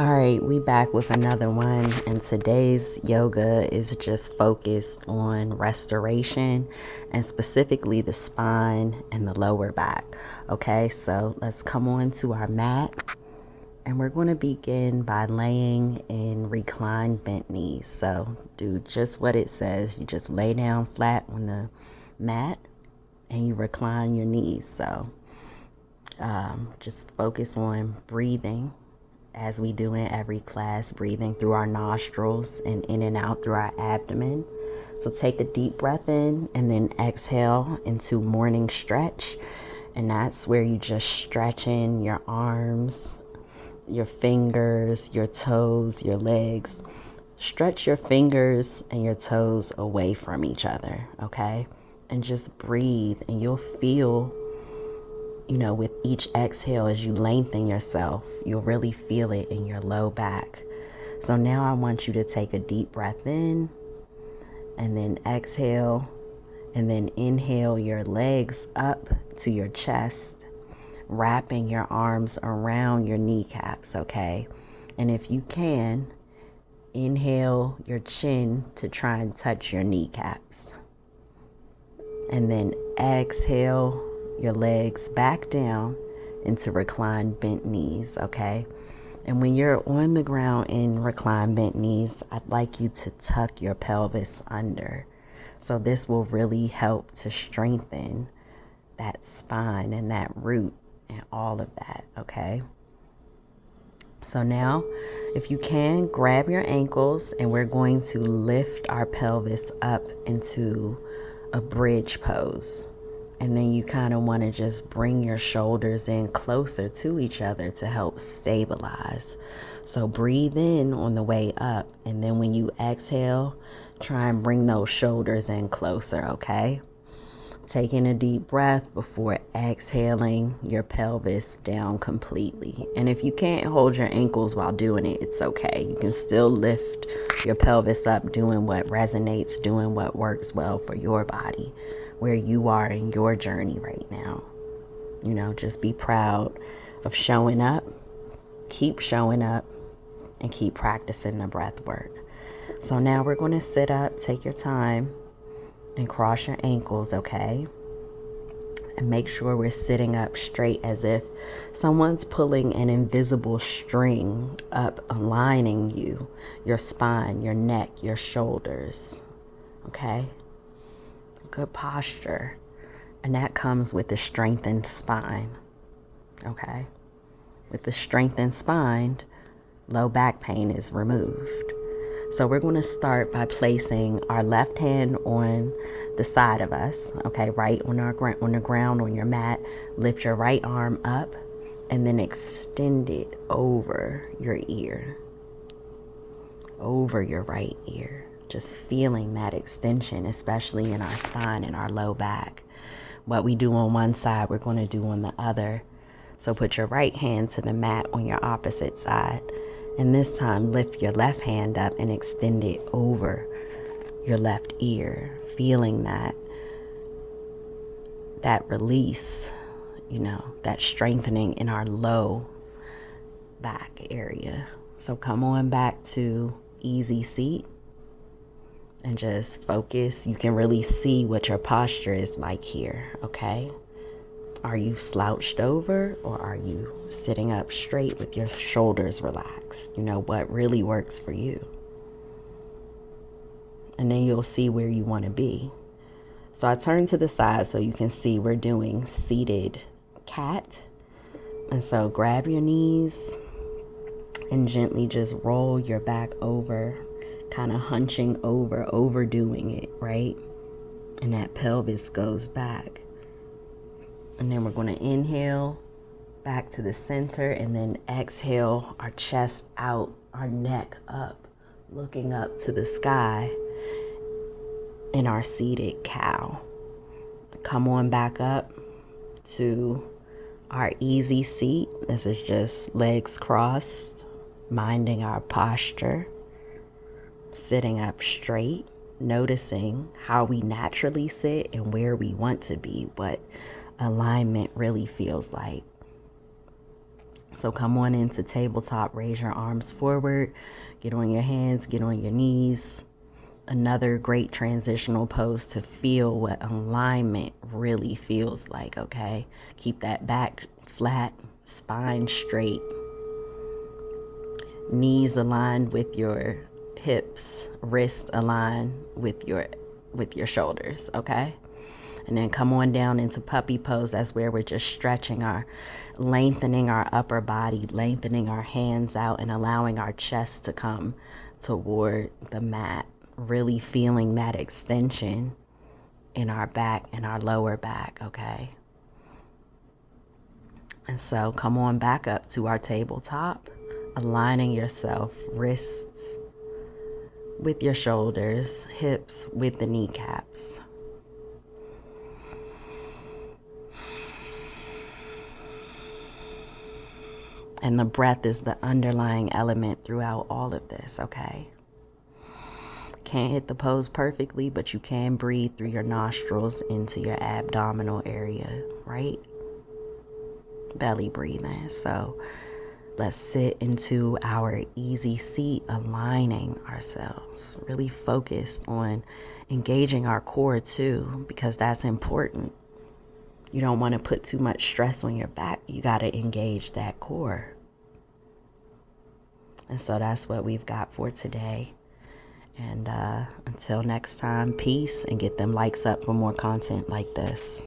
All right, we back with another one, and today's yoga is just focused on restoration and specifically the spine and the lower back. Okay, so let's come on to our mat, and we're going to begin by laying in reclined bent knees. So do just what it says. You just lay down flat on the mat and you recline your knees. So just focus on breathing as we do in every class, breathing through our nostrils and in and out through our abdomen. So take a deep breath in and then exhale into morning stretch. And that's where you just stretch in your arms, your fingers, your toes, your legs. Stretch your fingers and your toes away from each other, okay? And just breathe, and you'll feel, with each exhale as you lengthen yourself, you'll really feel it in your low back. So now I want you to take a deep breath in and then exhale, and then inhale your legs up to your chest, wrapping your arms around your kneecaps, okay? And if you can, inhale your chin to try and touch your kneecaps. And then exhale your legs back down into reclined bent knees, okay? And when you're on the ground in reclined bent knees, I'd like you to tuck your pelvis under. So this will really help to strengthen that spine and that root and all of that, okay? So now, if you can, grab your ankles, and we're going to lift our pelvis up into a bridge pose. And then you kind of want to just bring your shoulders in closer to each other to help stabilize. So breathe in on the way up, and then when you exhale, try and bring those shoulders in closer, okay? Taking a deep breath before exhaling your pelvis down completely. And if you can't hold your ankles while doing it, it's okay. You can still lift your pelvis up, doing what resonates, doing what works well for your body, where you are in your journey right now. Just be proud of showing up, keep showing up, and keep practicing the breath work. So now we're going to sit up, take your time, and cross your ankles, okay? And make sure we're sitting up straight, as if someone's pulling an invisible string up, aligning you, your spine, your neck, your shoulders, okay? Good posture. And that comes with the strengthened spine, okay? With the strengthened spine, low back pain is removed. So we're going to start by placing our left hand on the side of us, okay, right on the ground on your mat. Lift your right arm up and then extend it over your ear, over your right ear. Just feeling that extension, especially in our spine and our low back. What we do on one side, we're going to do on the other. So put your right hand to the mat on your opposite side. And this time, lift your left hand up and extend it over your left ear, feeling that release, that strengthening in our low back area. So come on back to easy seat and just focus. You can really see what your posture is like here, okay? Are you slouched over, or are you sitting up straight with your shoulders relaxed? What really works for you. And then you'll see where you want to be. So I turn to the side so you can see we're doing seated cat. And so grab your knees and gently just roll your back over, kind of hunching over, overdoing it, right? And that pelvis goes back. And then we're going to inhale back to the center, and then exhale our chest out, our neck up, looking up to the sky in our seated cow. Come on back up to our easy seat. This is just legs crossed, minding our posture, sitting up straight, noticing how we naturally sit and where we want to be, what alignment really feels like. So come on into tabletop, raise your arms forward, get on your hands, get on your knees. Another great transitional pose to feel what alignment really feels like, okay? Keep that back flat, spine straight, knees aligned with your hips, wrists aligned with your shoulders, okay? And then come on down into puppy pose. That's where we're just stretching lengthening our upper body, lengthening our hands out, and allowing our chest to come toward the mat. Really feeling that extension in our back and our lower back, okay? And so come on back up to our tabletop, aligning yourself, wrists with your shoulders, hips with the kneecaps. And the breath is the underlying element throughout all of this, okay? Can't hit the pose perfectly, but you can breathe through your nostrils into your abdominal area, right? Belly breathing. So let's sit into our easy seat, aligning ourselves, really focused on engaging our core too, because that's important. You don't want to put too much stress on your back. You got to engage that core. And so that's what we've got for today. And until next time, peace, and get them likes up for more content like this.